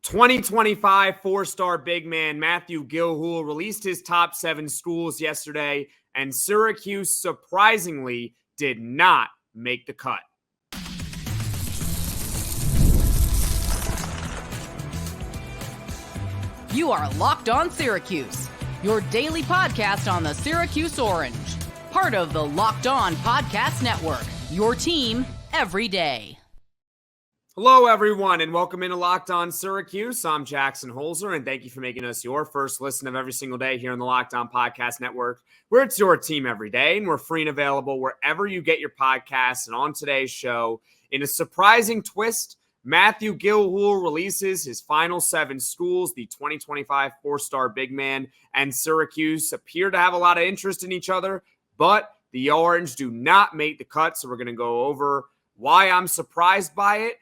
2025 four-star big man Matthew Gilhool released his top 7 schools yesterday, and Syracuse surprisingly did not make the cut. You are Locked On Syracuse, your daily podcast on the Syracuse Orange. Part of the Locked On Podcast Network, your team every day. Hello, everyone, and welcome into Locked On Syracuse. I'm Jackson Holzer, and thank you for making us your first listen of every single day here on the Locked On Podcast Network, where it's your team every day, and we're free and available wherever you get your podcasts. And on today's show, in a surprising twist, Matthew Gilhool releases his final 7 schools. The 2025 four-star big man and Syracuse appear to have a lot of interest in each other, but the Orange do not make the cut, so we're going to go over why I'm surprised by it.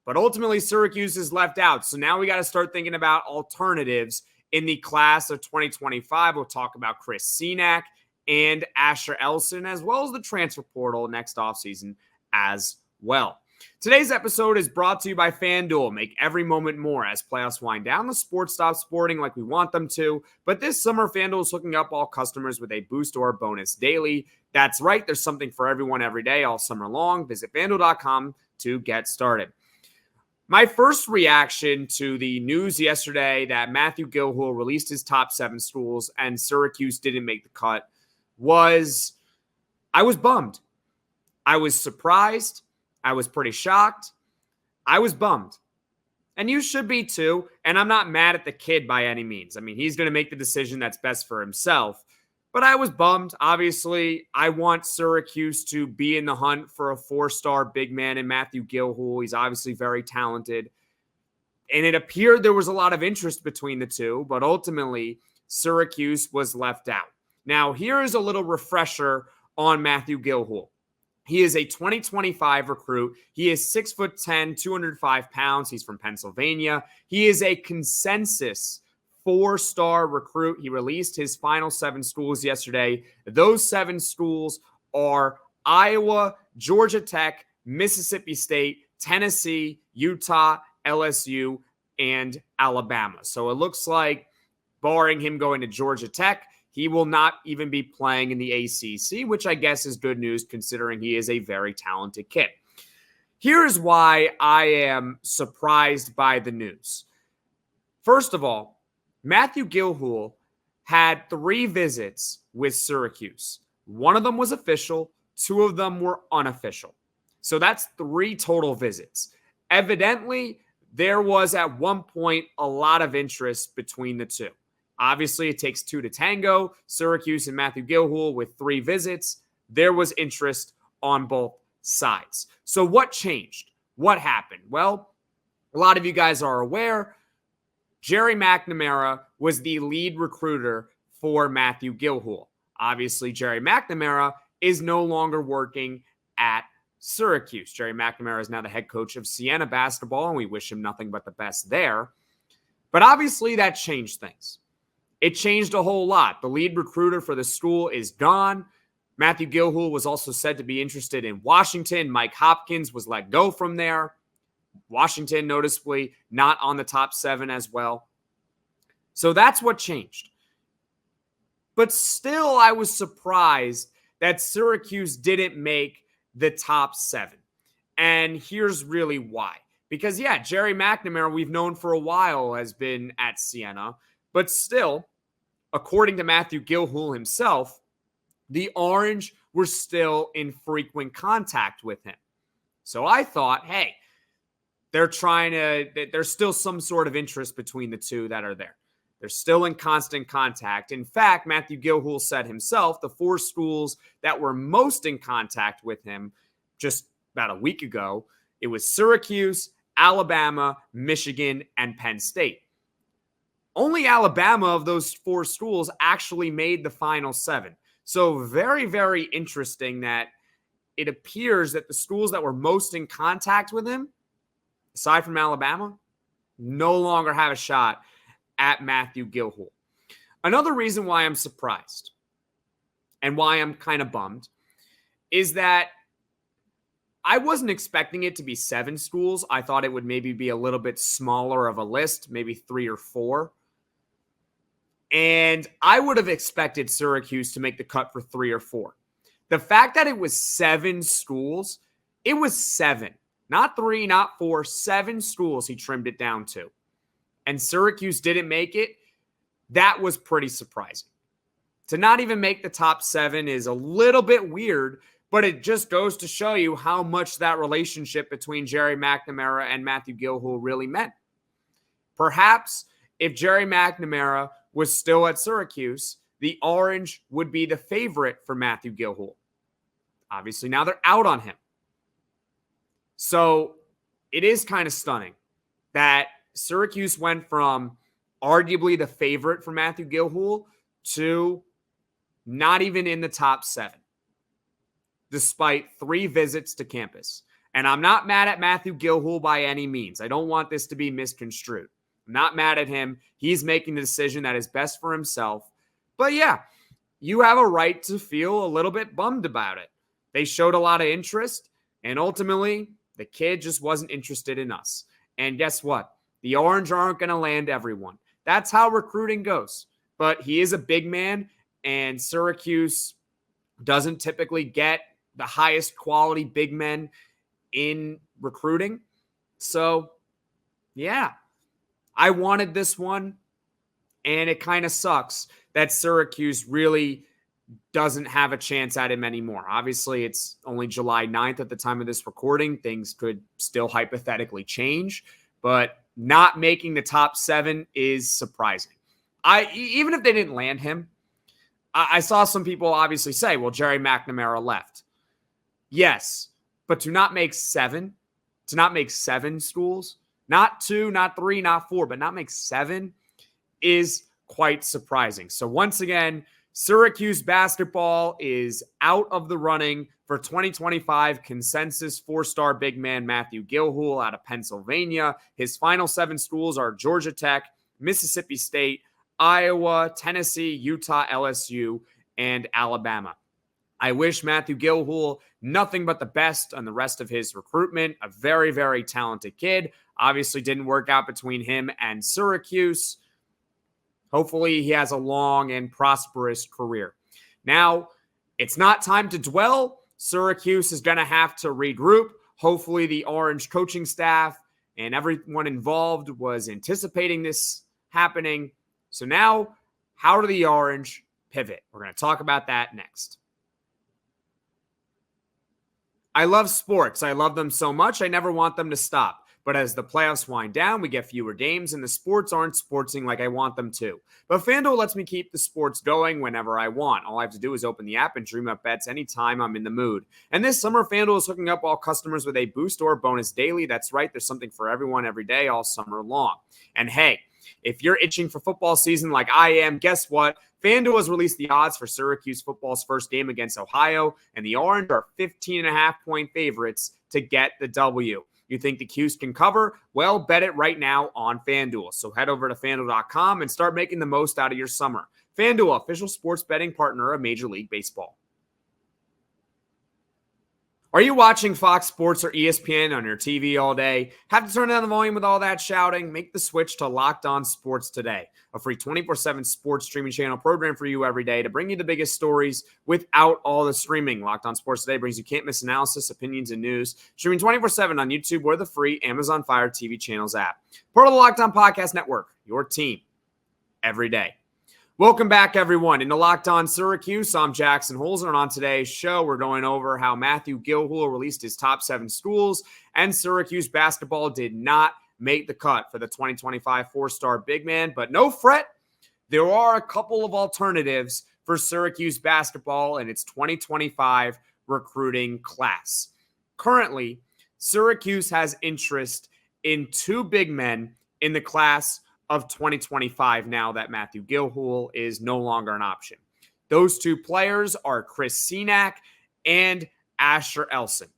But ultimately, Syracuse is left out. So now we got to start thinking about alternatives in the class of 2025. We'll talk about Chris Cenac and Asher Elson, as well as the transfer portal next offseason as well. Today's episode is brought to you by FanDuel. Make every moment more as playoffs wind down. The sports stop sporting like we want them to. But this summer, FanDuel is hooking up all customers with a boost or bonus daily. That's right. There's something for everyone every day all summer long. Visit FanDuel.com to get started. My first reaction to the news yesterday that Matthew Gilhool released his top 7 schools and Syracuse didn't make the cut was I was bummed. I was surprised. I was pretty shocked. I was bummed. And you should be too. And I'm not mad at the kid by any means. I mean, he's going to make the decision that's best for himself. But I was bummed. Obviously, I want Syracuse to be in the hunt for a 4-star big man in Matthew Gilhool. He's obviously very talented. And it appeared there was a lot of interest between the two, but ultimately, Syracuse was left out. Now, here is a little refresher on Matthew Gilhool. He is a 2025 recruit. He is 6'10", 205 pounds. He's from Pennsylvania. He is a consensus 4-star recruit. He released his final 7 schools yesterday. Those 7 schools are Iowa, Georgia Tech, Mississippi State, Tennessee, Utah, LSU, and Alabama. So it looks like, barring him going to Georgia Tech, he will not even be playing in the ACC, which I guess is good news considering he is a very talented kid. Here's why I am surprised by the news. First of all, Matthew Gilhool had 3 visits with Syracuse. One of them was official. 2 of them were unofficial. So that's 3 total visits. Evidently, there was at one point a lot of interest between the 2. Obviously, it takes 2 to tango. Syracuse and Matthew Gilhool with 3 visits. There was interest on both sides. So what changed? What happened? Well, a lot of you guys are aware Gerry McNamara was the lead recruiter for Matthew Gilhool. Obviously, Gerry McNamara is no longer working at Syracuse. Gerry McNamara is now the head coach of Sienna Basketball, and we wish him nothing but the best there. But obviously, that changed things. It changed a whole lot. The lead recruiter for the school is gone. Matthew Gilhool was also said to be interested in Washington. Mike Hopkins was let go from there. Washington, noticeably, not on the top 7 as well. So that's what changed. But still, I was surprised that Syracuse didn't make the top 7. And here's really why. Because, yeah, Gerry McNamara, we've known for a while, has been at Sienna. But still, according to Matthew Gilhool himself, the Orange were still in frequent contact with him. So I thought, hey, there's still some sort of interest between the 2 that are there. They're still in constant contact. In fact, Matthew Gilhool said himself, the 4 schools that were most in contact with him just about a week ago, it was Syracuse, Alabama, Michigan, and Penn State. Only Alabama of those 4 schools actually made the final 7. So very, very interesting that it appears that the schools that were most in contact with him, aside from Alabama, no longer have a shot at Matthew Gilhool. Another reason why I'm surprised and why I'm kind of bummed is that I wasn't expecting it to be 7 schools. I thought it would maybe be a little bit smaller of a list, maybe 3 or 4. And I would have expected Syracuse to make the cut for 3 or 4. The fact that it was 7 schools, it was 7, not 3, not 4, 7 schools he trimmed it down to. And Syracuse didn't make it. That was pretty surprising. To not even make the top 7 is a little bit weird, but it just goes to show you how much that relationship between Gerry McNamara and Matthew Gilhool really meant. Perhaps if Gerry McNamara was still at Syracuse, the Orange would be the favorite for Matthew Gilhool. Obviously, now they're out on him. So it is kind of stunning that Syracuse went from arguably the favorite for Matthew Gilhool to not even in the top 7, despite 3 visits to campus. And I'm not mad at Matthew Gilhool by any means. I don't want this to be misconstrued. I'm not mad at him. He's making the decision that is best for himself. But yeah, you have a right to feel a little bit bummed about it. They showed a lot of interest, and ultimately, the kid just wasn't interested in us. And guess what? The Orange aren't going to land everyone. That's how recruiting goes. But he is a big man, and Syracuse doesn't typically get the highest quality big men in recruiting. So, yeah, I wanted this one, and it kind of sucks that Syracuse really doesn't have a chance at him anymore. Obviously, it's only July 9th at the time of this recording. Things could still hypothetically change, but not making the top 7 is surprising. Even if they didn't land him, I saw some people obviously say, well, Gerry McNamara left. Yes, but to not make 7 schools, not 2, not 3, not 4, but not make 7 is quite surprising. So once again, Syracuse basketball is out of the running for 2025 consensus 4-star big man Matthew Gilhool out of Pennsylvania. His final 7 schools are Georgia Tech, Mississippi State, Iowa, Tennessee, Utah, LSU, and Alabama. I wish Matthew Gilhool nothing but the best on the rest of his recruitment. A very, very talented kid. Obviously didn't work out between him and Syracuse. Hopefully he has a long and prosperous career. Now, it's not time to dwell. Syracuse is going to have to regroup. Hopefully the Orange coaching staff and everyone involved was anticipating this happening. So now, how do the Orange pivot? We're going to talk about that next. I love sports. I love them so much. I never want them to stop. But as the playoffs wind down, we get fewer games, and the sports aren't sportsing like I want them to. But FanDuel lets me keep the sports going whenever I want. All I have to do is open the app and dream up bets anytime I'm in the mood. And this summer, FanDuel is hooking up all customers with a boost or bonus daily. That's right. There's something for everyone every day, all summer long. And hey, if you're itching for football season like I am, guess what? FanDuel has released the odds for Syracuse football's first game against Ohio, and the Orange are 15.5-point favorites to get the W. You think the Cuse can cover? Well, bet it right now on FanDuel. So head over to FanDuel.com and start making the most out of your summer. FanDuel, official sports betting partner of Major League Baseball. Are you watching Fox Sports or ESPN on your TV all day? Have to turn down the volume with all that shouting? Make the switch to Locked On Sports today, a free 24/7 sports streaming channel program for you every day to bring you the biggest stories without all the streaming. Locked On Sports today brings you can't-miss analysis, opinions, and news, streaming 24/7 on YouTube or the free Amazon Fire TV channels app. Part of the Locked On Podcast Network, your team every day. Welcome back, everyone, into Locked On Syracuse. I'm Jackson Holzer, and on today's show, we're going over how Matthew Gilhool released his top 7 schools, and Syracuse basketball did not make the cut for the 2025 4-star big man. But no fret, there are a couple of alternatives for Syracuse basketball in its 2025 recruiting class. Currently, Syracuse has interest in 2 big men in the class of 2025 now that Matthew Gilhool is no longer an option. Those 2 players are Chris Cenac and Asher Elson.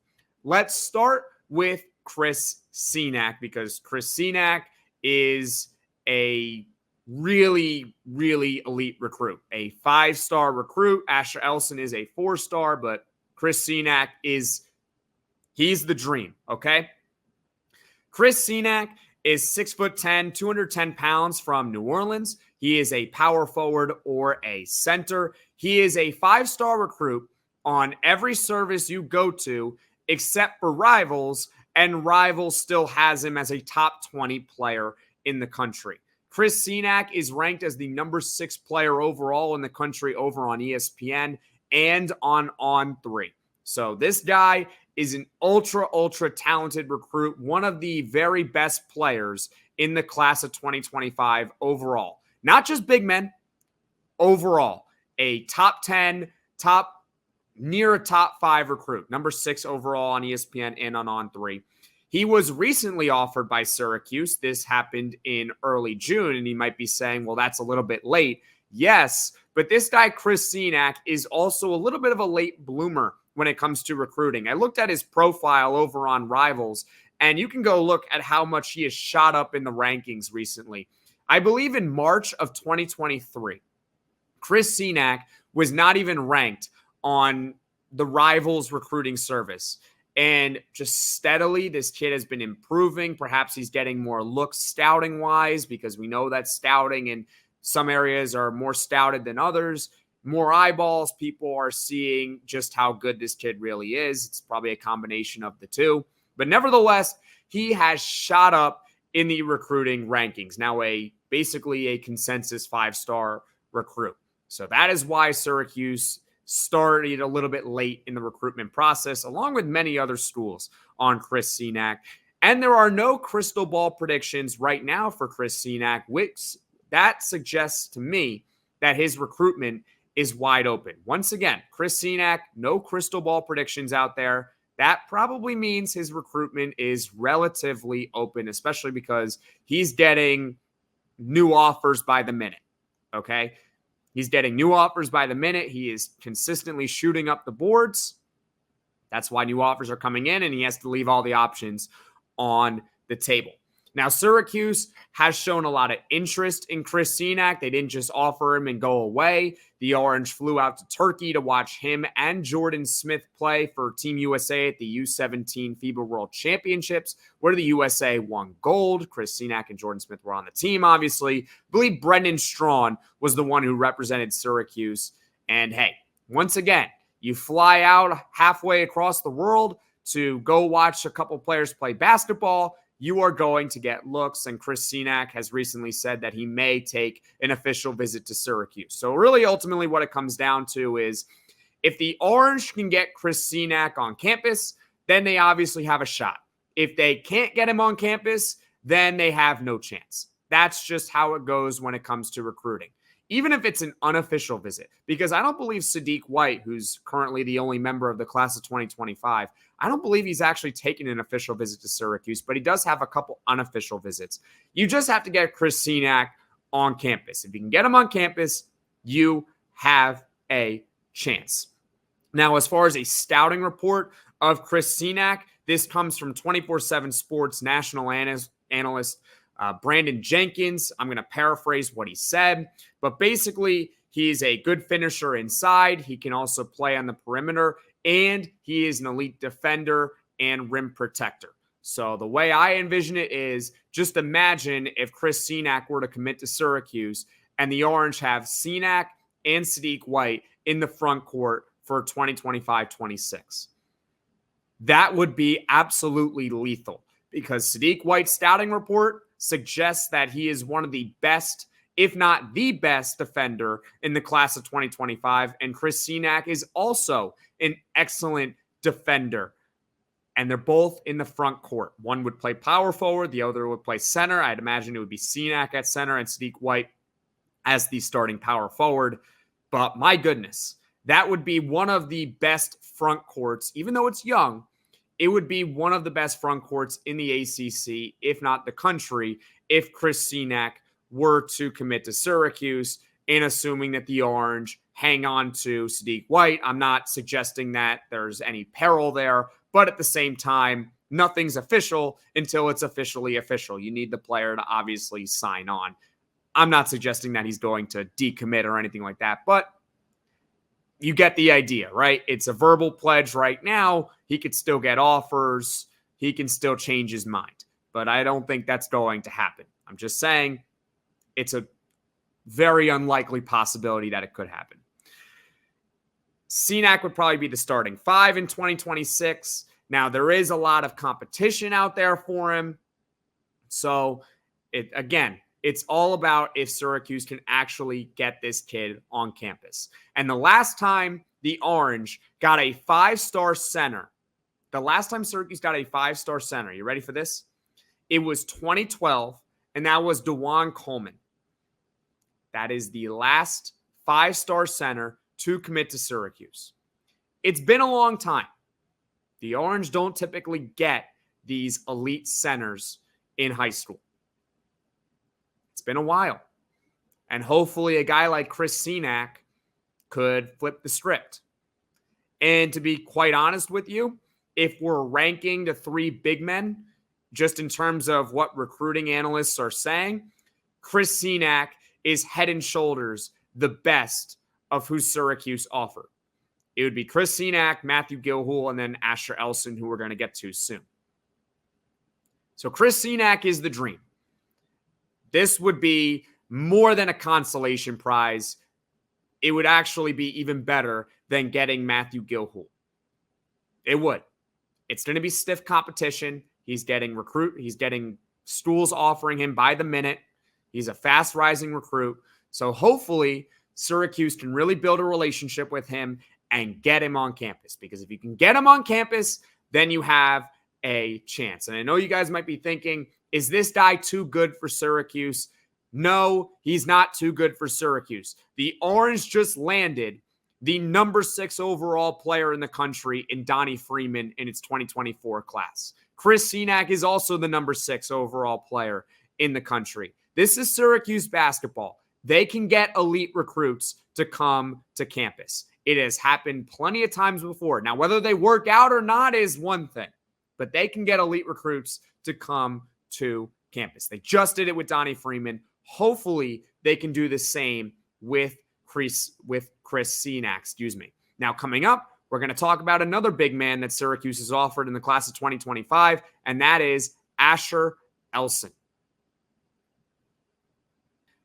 Let's start with Chris Cenac because Chris Cenac is a really, really elite recruit, a 5-star recruit. Asher Elson is a 4-star, but Chris Cenac He's the dream, okay? Chris Cenac is 6'10", 210 pounds from New Orleans. He is a power forward or a center. He is a 5-star recruit on every service you go to except for Rivals, and Rivals still has him as a top 20 player in the country. Chris Cenac is ranked as the number 6 player overall in the country over on ESPN and on On3. So this guy is an ultra talented recruit, one of the very best players in the class of 2025 overall. Not just big men, overall. A top 10, near a top 5 recruit, number 6 overall on ESPN and on On3. He was recently offered by Syracuse. This happened in early June, and he might be saying, well, that's a little bit late. Yes, but this guy, Chris Cenac, is also a little bit of a late bloomer when it comes to recruiting. I looked at his profile over on Rivals, and you can go look at how much he has shot up in the rankings recently. I believe in March of 2023, Chris Cenac was not even ranked on the Rivals recruiting service. And just steadily, this kid has been improving. Perhaps he's getting more looks scouting-wise, because we know that scouting in some areas are more scouted than others. More eyeballs, people are seeing just how good this kid really is. It's probably a combination of the two. But nevertheless, he has shot up in the recruiting rankings. Now basically a consensus 5-star recruit. So that is why Syracuse started a little bit late in the recruitment process, along with many other schools on Chris Cenac. And there are no crystal ball predictions right now for Chris Cenac, which that suggests to me that his recruitment is wide open. Once again, Chris Cenac, no crystal ball predictions out there. That probably means his recruitment is relatively open, especially because he's getting new offers by the minute, okay? He's getting new offers by the minute. He is consistently shooting up the boards. That's why new offers are coming in, and he has to leave all the options on the table. Now, Syracuse has shown a lot of interest in Chris Cenac. They didn't just offer him and go away. The Orange flew out to Turkey to watch him and Jordan Smith play for Team USA at the U17 FIBA World Championships, where the USA won gold. Chris Cenac and Jordan Smith were on the team, obviously. I believe Brendan Strawn was the one who represented Syracuse. And hey, once again, you fly out halfway across the world to go watch a couple players play basketball. You are going to get looks, and Chris Cenac has recently said that he may take an official visit to Syracuse. So really, ultimately, what it comes down to is if the Orange can get Chris Cenac on campus, then they obviously have a shot. If they can't get him on campus, then they have no chance. That's just how it goes when it comes to recruiting. Even if it's an unofficial visit, because I don't believe Sadiq White, who's currently the only member of the class of 2025, I don't believe he's actually taken an official visit to Syracuse, but he does have a couple unofficial visits. You just have to get Chris Cenac on campus. If you can get him on campus, you have a chance. Now, as far as a scouting report of Chris Cenac, this comes from 24/7 Sports national analyst Brandon Jenkins. I'm going to paraphrase what he said, but basically he's a good finisher inside. He can also play on the perimeter, and he is an elite defender and rim protector. So the way I envision it is just imagine if Chris Cenac were to commit to Syracuse and the Orange have Cenac and Sadiq White in the front court for 2025-26. That would be absolutely lethal because Sadiq White's scouting report suggests that he is one of the best, if not the best, defender in the class of 2025. And Chris Cenac is also an excellent defender. And they're both in the front court. One would play power forward. The other would play center. I'd imagine it would be Cenac at center and Sadiq White as the starting power forward. But my goodness, that would be one of the best front courts, even though it's young. It would be one of the best front courts in the ACC, if not the country, if Chris Cenac were to commit to Syracuse, and assuming that the Orange hang on to Sadiq White. I'm not suggesting that there's any peril there, but at the same time, nothing's official until it's officially official. You need the player to obviously sign on. I'm not suggesting that he's going to decommit or anything like that, but you get the idea, right? It's a verbal pledge right now. He could still get offers. He can still change his mind. But I don't think that's going to happen. I'm just saying it's a very unlikely possibility that it could happen. Cenac would probably be the starting 5 in 2026. Now, there is a lot of competition out there for him. So, it's all about if Syracuse can actually get this kid on campus. And the last time the Orange got a 5-star center, you ready for this? It was 2012, and that was DeJuan Coleman. That is the last 5-star center to commit to Syracuse. It's been a long time. The Orange don't typically get these elite centers in high school. It's been a while. And hopefully a guy like Chris Cenac could flip the script. And to be quite honest with you, if we're ranking the 3 big men, just in terms of what recruiting analysts are saying, Chris Cenac is head and shoulders the best of who Syracuse offered. It would be Chris Cenac, Matthew Gilhool, and then Asher Elson, who we're going to get to soon. So Chris Cenac is the dream. This would be more than a consolation prize. It would actually be even better than getting Matthew Gilhool. It would. It's going to be stiff competition. He's getting schools offering him by the minute. He's a fast rising recruit. So hopefully Syracuse can really build a relationship with him and get him on campus. Because if you can get him on campus, then you have a chance. And I know you guys might be thinking, is this guy too good for Syracuse? No, he's not too good for Syracuse. The Orange just landed the number 6 overall player in the country in Donnie Freeman in its 2024 class. Chris Cenac is also the number 6 overall player in the country. This is Syracuse basketball. They can get elite recruits to come to campus. It has happened plenty of times before. Now, whether they work out or not is one thing, but they can get elite recruits to come to campus. They just did it with Donnie Freeman. Hopefully, they can do the same with Chris Cenac, Now, coming up, we're going to talk about another big man that Syracuse has offered in the class of 2025, and that is Asher Elson.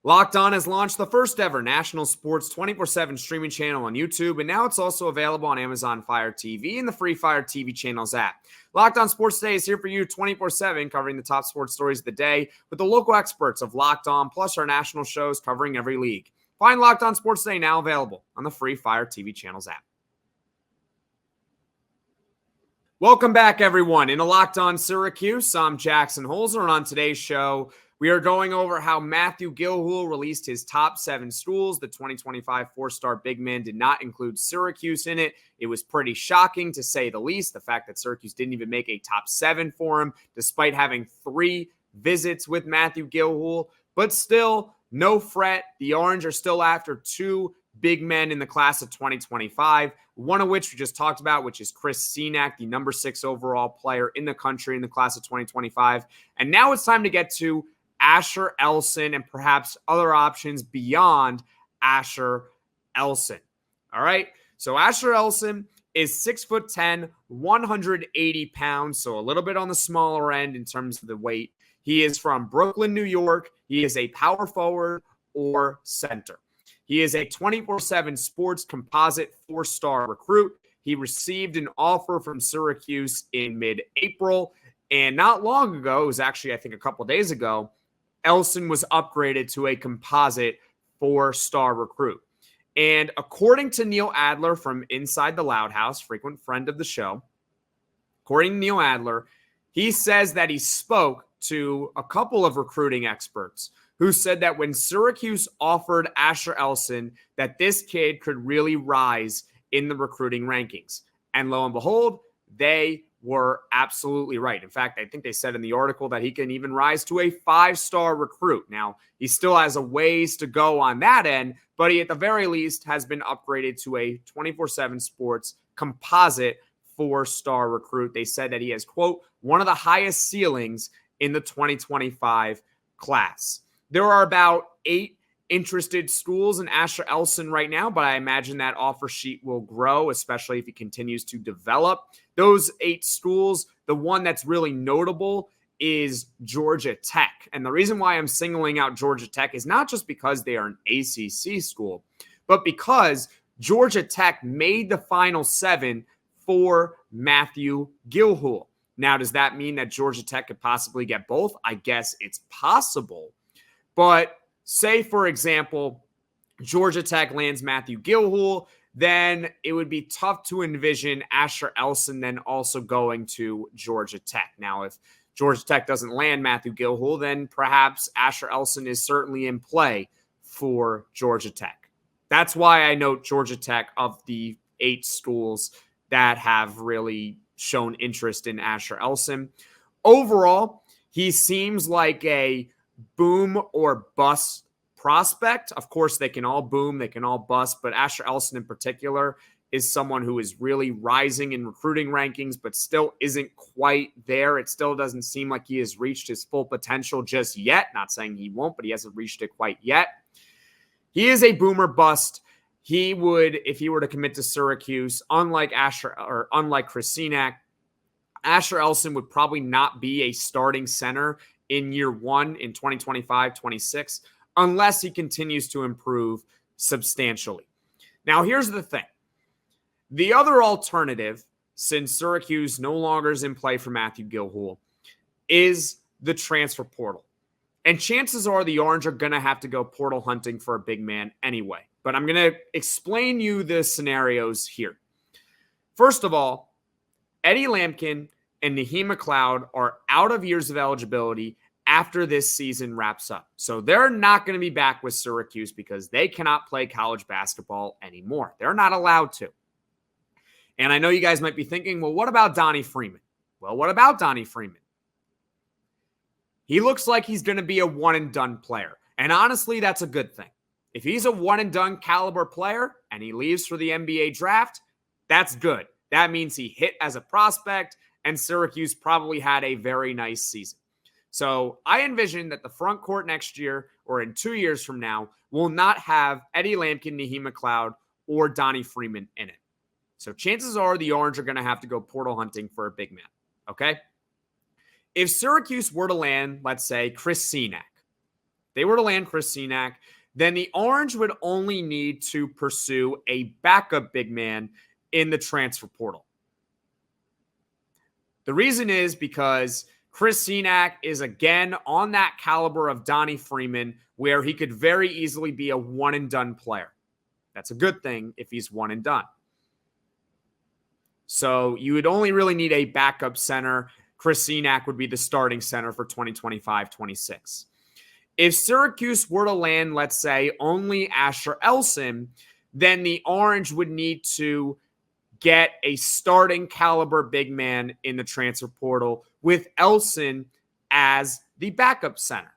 Locked On has launched the first ever national sports 24/7 streaming channel on YouTube, and now it's also available on Amazon Fire TV and the free Fire TV channels app. Locked On Sports Today is here for you 24/7, covering the top sports stories of the day with the local experts of Locked On, plus our national shows covering every league. Find Locked On Sports Today now available on the free Fire TV channels app. Welcome back, everyone. In a Locked On Syracuse, I'm Jackson Holzer, and on today's show, we are going over how Matthew Gilhool released his top 7 schools. The 2025 4-star big man did not include Syracuse in it. It was pretty shocking, to say the least, the fact that Syracuse didn't even make a top 7 for him, despite having 3 visits with Matthew Gilhool. But still, no fret. The Orange are still after 2 big men in the class of 2025, one of which we just talked about, which is Chris Cenac, the number 6 overall player in the country in the class of 2025. And now it's time to get to Asher Elson and perhaps other options beyond Asher Elson. All right. So Asher Elson is 6'10", 180 pounds. So a little bit on the smaller end in terms of the weight. He is from Brooklyn, New York. He is a power forward or center. He is a 24/7 sports composite 4-star recruit. He received an offer from Syracuse in mid-April. And not long ago, it was actually, I think, a couple days ago, Elson was upgraded to a composite 4-star recruit. And according to Neil Adler from Inside the Loud House, frequent friend of the show, according to Neil Adler, he says that he spoke to a couple of recruiting experts who said that when Syracuse offered Asher Elson, that this kid could really rise in the recruiting rankings. And lo and behold, they were absolutely right. In fact, I think they said in the article that he can even rise to a 5-star recruit. Now, he still has a ways to go on that end, but he at the very least has been upgraded to a 24/7 sports composite 4-star recruit. They said that he has, quote, one of the highest ceilings in the 2025 class. There are about 8 interested schools in Asher Elson right now, but I imagine that offer sheet will grow, especially if he continues to develop. Those 8 schools, the one that's really notable is Georgia Tech. And the reason why I'm singling out Georgia Tech is not just because they are an ACC school, but because Georgia Tech made the Final 7 for Matthew Gilhool. Now, does that mean that Georgia Tech could possibly get both? I guess it's possible. But say, for example, Georgia Tech lands Matthew Gilhool, then it would be tough to envision Asher Elson then also going to Georgia Tech. Now, if Georgia Tech doesn't land Matthew Gilhool, then perhaps Asher Elson is certainly in play for Georgia Tech. That's why I note Georgia Tech of the 8 schools that have really shown interest in Asher Elson. Overall, he seems like a boom or bust prospect. Of course, they can all boom, they can all bust, but Asher Elson in particular is someone who is really rising in recruiting rankings, but still isn't quite there. It still doesn't seem like he has reached his full potential just yet. Not saying he won't, but he hasn't reached it quite yet. He is a boomer bust. He would, if he were to commit to Syracuse, unlike Chris Cenac, Asher Elson would probably not be a starting center in year 1 in 2025-26 unless he continues to improve substantially. Now, here's the thing. The other alternative, since Syracuse no longer is in play for Matthew Gilhool, is the transfer portal. And chances are the Orange are going to have to go portal hunting for a big man anyway. But I'm going to explain you the scenarios here. First of all, Eddie Lampkin and Naheem McLeod are out of years of eligibility after this season wraps up. So they're not going to be back with Syracuse because they cannot play college basketball anymore. They're not allowed to. And I know you guys might be thinking, well, what about Donnie Freeman? Well, what about Donnie Freeman? He looks like he's going to be a one-and-done player. And honestly, that's a good thing. If he's a one-and-done caliber player and he leaves for the NBA draft, that's good. That means he hit as a prospect, and Syracuse probably had a very nice season. So I envision that the front court next year or in 2 years from now will not have Eddie Lampkin, Naheem McLeod, or Donnie Freeman in it. So chances are the Orange are going to have to go portal hunting for a big man, okay? If Syracuse were to land, let's say, Chris Cenac, then the Orange would only need to pursue a backup big man in the transfer portal. The reason is because Chris Cenac is, again, on that caliber of Donnie Freeman, where he could very easily be a one-and-done player. That's a good thing if he's one and done. So you would only really need a backup center. Chris Cenac would be the starting center for 2025-26. If Syracuse were to land, let's say, only Asher Elson, then the Orange would need to get a starting caliber big man in the transfer portal with Elson as the backup center.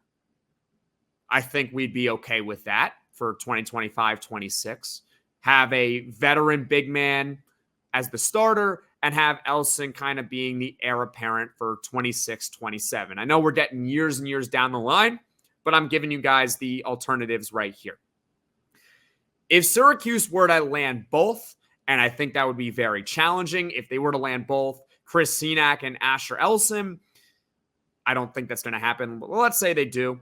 I think we'd be okay with that for 2025-26. Have a veteran big man as the starter and have Elson kind of being the heir apparent for 26-27. I know we're getting years and years down the line, but I'm giving you guys the alternatives right here. If Syracuse were to land both, and I think that would be very challenging, if they were to land both Chris Cenac and Asher Elson, I don't think that's going to happen. But let's say they do.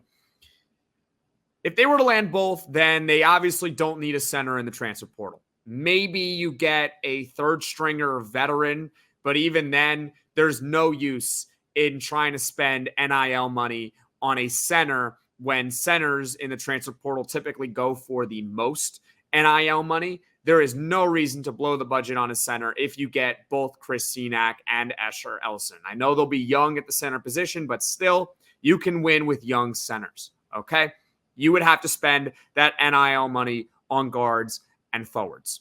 If they were to land both, then they obviously don't need a center in the transfer portal. Maybe you get a third stringer veteran, but even then, there's no use in trying to spend NIL money on a center when centers in the transfer portal typically go for the most NIL money. There is no reason to blow the budget on a center if you get both Chris Cenac and Asher Elson. I know they'll be young at the center position, but still, you can win with young centers, okay? You would have to spend that NIL money on guards and forwards.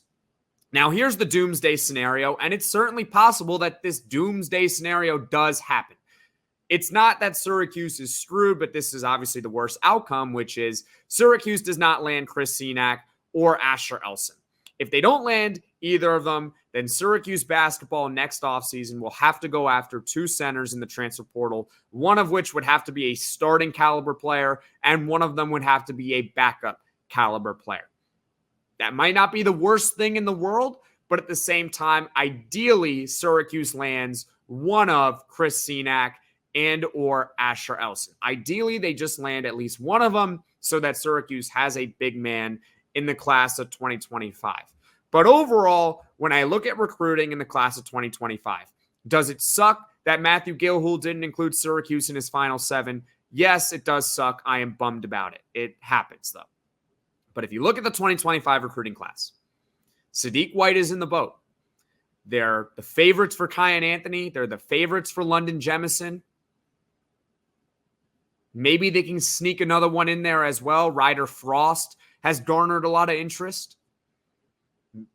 Now, here's the doomsday scenario, and it's certainly possible that this doomsday scenario does happen. It's not that Syracuse is screwed, but this is obviously the worst outcome, which is Syracuse does not land Chris Cenac or Asher Elson. If they don't land either of them, then Syracuse basketball next offseason will have to go after 2 centers in the transfer portal, one of which would have to be a starting caliber player, and one of them would have to be a backup caliber player. That might not be the worst thing in the world, but at the same time, ideally, Syracuse lands one of Chris Cenac and or Asher Elson. Ideally, they just land at least one of them so that Syracuse has a big man in the class of 2025. But overall, when I look at recruiting in the class of 2025, does it suck that Matthew Gilhool didn't include Syracuse in his final 7? Yes, it does suck. I am bummed about it. It happens, though. But if you look at the 2025 recruiting class, Sadiq White is in the boat. They're the favorites for Kiyan Anthony. They're the favorites for London Jemison. Maybe they can sneak another one in there as well. Ryder Frost has garnered a lot of interest.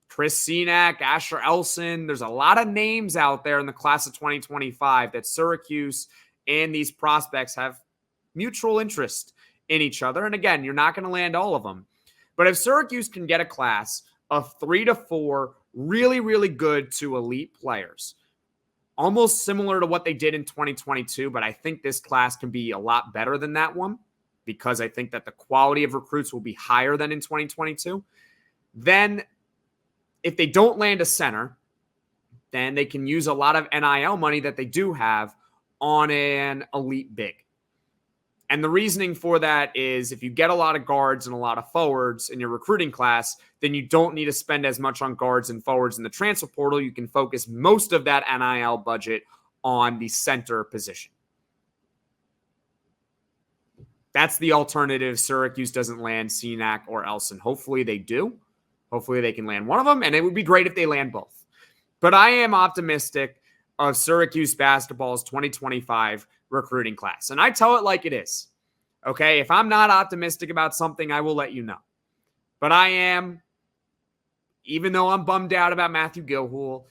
Chris Cenac, Asher Elson. There's a lot of names out there in the class of 2025 that Syracuse and these prospects have mutual interest in each other. And again, you're not going to land all of them. But if Syracuse can get a class of 3 to 4 really, really good to elite players, almost similar to what they did in 2022, but I think this class can be a lot better than that one because I think that the quality of recruits will be higher than in 2022. Then if they don't land a center, then they can use a lot of NIL money that they do have on an elite big. And the reasoning for that is if you get a lot of guards and a lot of forwards in your recruiting class, then you don't need to spend as much on guards and forwards in the transfer portal. You can focus most of that NIL budget on the center position. That's the alternative. Syracuse doesn't land Cenac or Elson. Hopefully they do. Hopefully they can land one of them, and it would be great if they land both. But I am optimistic of Syracuse basketball's 2025 recruiting class. And I tell it like it is. Okay, if I'm not optimistic about something, I will let you know. But I am, even though I'm bummed out about Matthew Gilhool,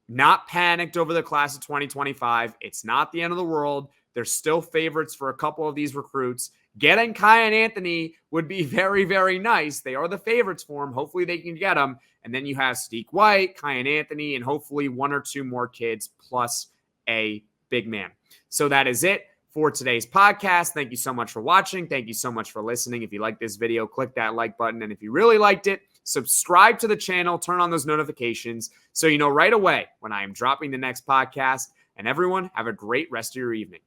not panicked over the class of 2025. It's not the end of the world. They're still favorites for a couple of these recruits. Getting Kiyan Anthony would be very, very nice. They are the favorites for him. Hopefully they can get him. And then you have Sadiq White, Kiyan Anthony, and hopefully 1 or 2 more kids plus a big man. So that is it for today's podcast. Thank you so much for watching. Thank you so much for listening. If you like this video, click that like button. And if you really liked it, subscribe to the channel, turn on those notifications so you know right away when I am dropping the next podcast. And everyone, have a great rest of your evening.